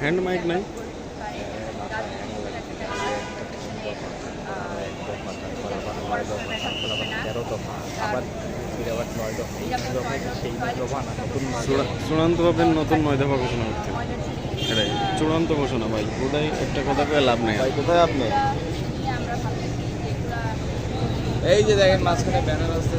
Hand mic নাই? চূড়ান্তভাবে নতুন 9 দফা ঘোষণা হচ্ছে, এটাই চূড়ান্ত ঘোষণা ভাই। ওটাই একটা কথা কয়ে লাভ নেই। কোথায় আপনি? এই যে দেখেন মাঝখানে ব্যানার আছে।